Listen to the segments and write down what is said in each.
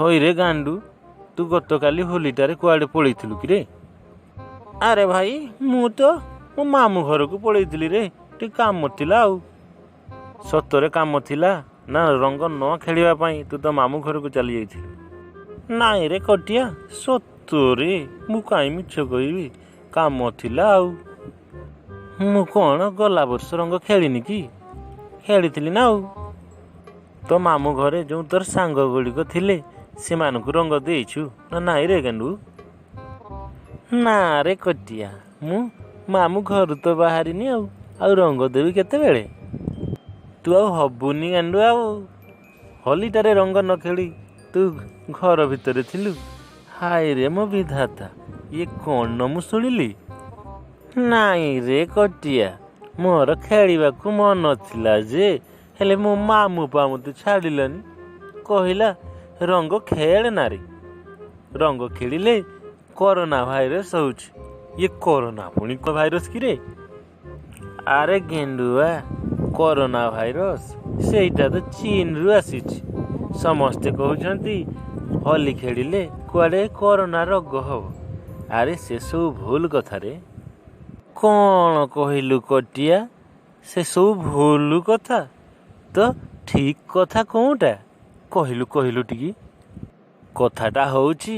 ହଇରେ ଗାଣ୍ଡୁ, ତୁ ଗତକାଲି ହୋଲିଟାରେ କୁଆଡ଼େ ପଳେଇଥିଲୁ କିରେ? ଆରେ ଭାଇ, ମୁଁ ତ ମୋ ମାମୁଁ ଘରକୁ ପଳେଇଥିଲି ରେ, ଟିକେ କାମ ଥିଲା ଆଉ। ସତରେ କାମ ଥିଲା ନା ରଙ୍ଗ ନ ଖେଳିବା ପାଇଁ ତୁ ତ ମାମୁଁ ଘରକୁ ଚାଲି ଯାଇଥିଲୁ? ନାଇଁ ରେ କଟିଆ, ସତରେ ମୁଁ କାହିଁ ମିଛ କହିବି, କାମ ଥିଲା ଆଉ। ମୁଁ କ'ଣ ଗଲା ବର୍ଷ ରଙ୍ଗ ଖେଳିନି କି? ଖେଳିଥିଲି ନା ଆଉ। ତୋ ମାମୁଁ ଘରେ ଯେଉଁ ତୋର ସାଙ୍ଗ ଗୁଡ଼ିକ ଥିଲେ ସେମାନଙ୍କୁ ରଙ୍ଗ ଦେଇଛୁ ନା ନାଇଁ ରେ ଗାଣ୍ଡୁ? ନା ରେ କଟିଆ, ମୁଁ ମାମୁଁ ଘରୁ ତ ବାହାରିନି ଆଉ ରଙ୍ଗ ଦେବି କେତେବେଳେ? ତୁ ଆଉ ହବୁନି ଗାଣ୍ଡୁ ଆଉ। ହୋଲିଟାରେ ରଙ୍ଗ ନ ଖେଳି ତୁ ଘର ଭିତରେ ଥିଲୁ। ହାୟ ରେ ମୋ ବିଧାତା, ଇଏ କ'ଣ ମୁଁ ଶୁଣିଲି? ନାଇଁ ରେ କଟିଆ, ମୋର ଖେଳିବାକୁ ମନ ଥିଲା ଯେ, ହେଲେ ମୋ ମାମୁଁ ପା ମୋତେ ଛାଡ଼ିଲାନି। କହିଲା ରଙ୍ଗ ଖେଳେ ନା ରେ, ରଙ୍ଗ ଖେଳିଲେ କରୋନା ଭାଇରସ୍ ହେଉଛି। ଇଏ କରୋନା ପୁଣି କ'ଣ ଭାଇରସ୍ କିରେ? ଆରେ ଗେଣ୍ଡୁଆ, କରୋନା ଭାଇରସ୍ ସେଇଟା ତ ଚୀନରୁ ଆସିଛି। ସମସ୍ତେ କହୁଛନ୍ତି ହୋଲି ଖେଳିଲେ କୁଆଡ଼େ କରୋନା ରୋଗ ହେବ। ଆରେ ସେସବୁ ଭୁଲ କଥାରେ। କ'ଣ କହିଲୁ କଟିଆ? ସେସବୁ ଭୁଲ କଥା ତ ଠିକ୍ କଥା କେଉଁଟା? କହିଲୁ ଟିକେ। କଥାଟା ହେଉଛି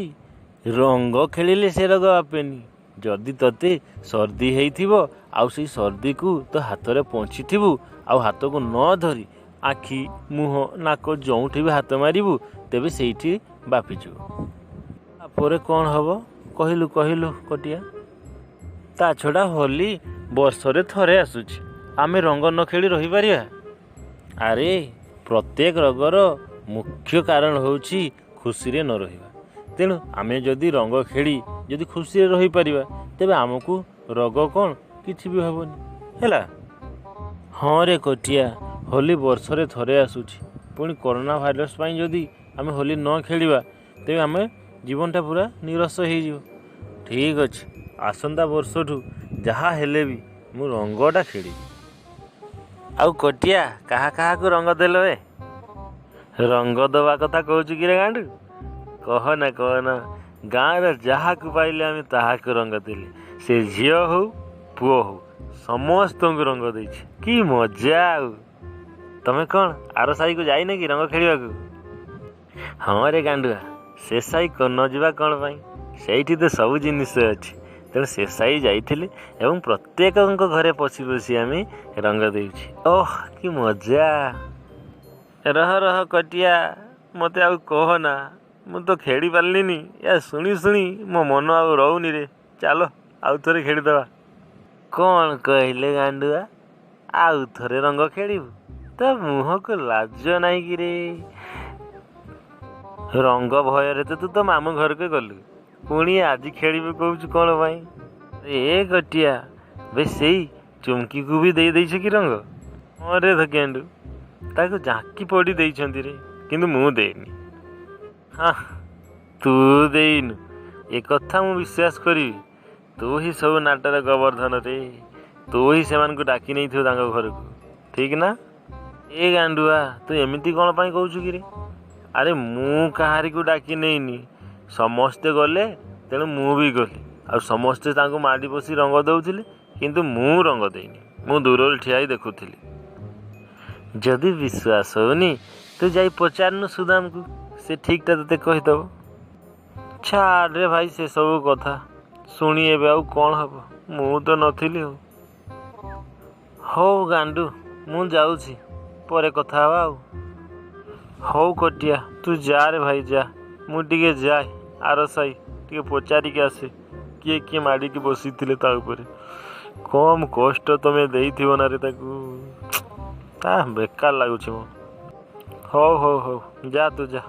ରଙ୍ଗ ଖେଳିଲେ ସେ ରୋଗ ବ୍ୟାପେନି। ଯଦି ତୋତେ ସର୍ଦ୍ଦି ହେଇଥିବ ଆଉ ସେଇ ସର୍ଦ୍ଦିକୁ ତୋ ହାତରେ ପହଞ୍ଚିଥିବୁ ଆଉ ହାତକୁ ନ ଧରି ଆଖି, ମୁହଁ, ନାକ ଯେଉଁଠି ବି ହାତ ମାରିବୁ ତେବେ ସେଇଠି ବ୍ୟାପିଯିବ। ତାପରେ କ'ଣ ହେବ କହିଲୁ କଟିଆ? ତା ଛଡ଼ା ହୋଲି ବର୍ଷରେ ଥରେ ଆସୁଛି, ଆମେ ରଙ୍ଗ ନ ଖେଳି ରହିପାରିବା? ଆରେ ପ୍ରତ୍ୟେକ ରୋଗର ମୁଖ୍ୟ କାରଣ ହେଉଛି ଖୁସିରେ ନ ରହିବା। ତେଣୁ ଆମେ ଯଦି ରଙ୍ଗ ଖେଳି ଯଦି ଖୁସିରେ ରହିପାରିବା ତେବେ ଆମକୁ ରୋଗ କ'ଣ କିଛି ବି ହେବନି, ହେଲା? ହଁ ରେ କଟିଆ, ହୋଲି ବର୍ଷରେ ଥରେ ଆସୁଛି। ପୁଣି କରୋନା ଭାଇରସ୍ ପାଇଁ ଯଦି ଆମେ ହୋଲି ନ ଖେଳିବା ତେବେ ଆମେ ଜୀବନଟା ପୁରା ନିରସ ହେଇଯିବ। ଠିକ୍ ଅଛି, ଆସନ୍ତା ବର୍ଷଠୁ ଯାହା ହେଲେ ବି ମୁଁ ରଙ୍ଗଟା ଖେଳିବି। ଆଉ କଟିଆ, କାହାକୁ ରଙ୍ଗ ଦେଲ ଏ? ରଙ୍ଗ ଦେବା କଥା କହୁଛୁ କିରେ ଗାଣ୍ଡୁ? କହନା ଗାଁରେ ଯାହାକୁ ପାଇଲେ ଆମେ ତାହାକୁ ରଙ୍ଗ ଦେଲେ। ସେ ଝିଅ ହଉ ପୁଅ ହଉ ସମସ୍ତଙ୍କୁ ରଙ୍ଗ ଦେଇଛି। କି ମଜା! ଆଉ ତମେ କ'ଣ ଆର ସାହିକୁ ଯାଇନ କି ରଙ୍ଗ ଖେଳିବାକୁ? ହଁ ରେ ଗାଣ୍ଡୁଆ, ସେ ସାହି ନ ଯିବା କ'ଣ ପାଇଁ? ସେଇଠି ତ ସବୁ ଜିନିଷ ଅଛି। ତେଣୁ ସେ ସାହି ଯାଇଥିଲି ଏବଂ ପ୍ରତ୍ୟେକଙ୍କ ଘରେ ପଶି ଆମେ ରଙ୍ଗ ଦେଇଛି। ଓଃ କି ମଜା! ରହ କଟିଆ, ମୋତେ ଆଉ କହନା, ମୁଁ ତ ଖେଳି ପାରିଲିନି। ୟା ଶୁଣି ମୋ ମନ ଆଉ ରହୁନି ରେ। ଚାଲ ଆଉ ଥରେ ଖେଳିଦେବା। କ'ଣ କହିଲେ ଗାଣ୍ଡୁଆ? ଆଉ ଥରେ ରଙ୍ଗ ଖେଳିବୁ? ତା ମୁହଁକୁ ଲାଜ ନାହିଁ କିରେ? ରଙ୍ଗ ଭୟରେ ତ ତୁ ତ ମାମୁଁ ଘରକୁ ଗଲୁ, ପୁଣି ଆଜି ଖେଳିବୁ କହୁଛୁ କ'ଣ ପାଇଁ? ଏ କଟିଆ, ବେ ସେଇ ଚୁମକିକୁ ବି ଦେଇଛ କି ରଙ୍ଗ? ହଁ ରେ ଧକେଣ୍ଡୁ, ତାକୁ ଜାକି ପଡ଼ି ଦେଇଛନ୍ତି ରେ, କିନ୍ତୁ ମୁଁ ଦେଇନି। ହଁ, ତୁ ଦେଇନୁ ଏ କଥା ମୁଁ ବିଶ୍ୱାସ କରିବି? ତୁ ହିଁ ସବୁ ନାଟର ଗୋବର୍ଦ୍ଧନ ରେ। ତୁ ହିଁ ସେମାନଙ୍କୁ ଡାକି ନେଇଥିବୁ ତାଙ୍କ ଘରକୁ, ଠିକ୍ ନା? ଏ ଗାଣ୍ଡୁଆ, ତୁ ଏମିତି କ'ଣ ପାଇଁ କହୁଛୁ କିରେ? ଆରେ ମୁଁ କାହାରିକୁ ଡାକି ନେଇନି, ସମସ୍ତେ ଗଲେ ତେଣୁ ମୁଁ ବି ଗଲି। ଆଉ ସମସ୍ତେ ତାଙ୍କୁ ମାଡ଼ି ବସି ରଙ୍ଗ ଦେଉଥିଲେ, କିନ୍ତୁ ମୁଁ ରଙ୍ଗ ଦେଇନି। ମୁଁ ଦୂରରେ ଠିଆ ହେଇ ଦେଖୁଥିଲି। ଯଦି ବିଶ୍ୱାସ ହେଉନି ତୁ ଯାଇ ପଚାରୁନୁ ସୁଦାମକୁ, ସେ ଠିକ୍ଟା ତୋତେ କହିଦେବ। ଛାଡ଼ରେ ଭାଇ ସେସବୁ କଥା, ଶୁଣି ଏବେ ଆଉ କ'ଣ ହେବ? ମୁଁ ତ ନଥିଲି ଆଉ। ହଉ ଗାଣ୍ଡୁ, ମୁଁ ଯାଉଛି, ପରେ କଥା ହେବା ଆଉ। ହଉ କଟିଆ, ତୁ ଯାରେ ଭାଇ ଯା। ମୁଁ ଟିକେ ଯାଏ ଆର ସାହି ଟିକେ ପଚାରିକି ଆସେ କିଏ ମାଡ଼ିକି ବସିଥିଲେ ତା ଉପରେ। କମ୍ କଷ୍ଟ ତମେ ଦେଇଥିବ ନା ରେ ତାକୁ। ବେକାର ଲାଗୁଛି ମୋ। ହଉ ଯା ତୁ ଯା।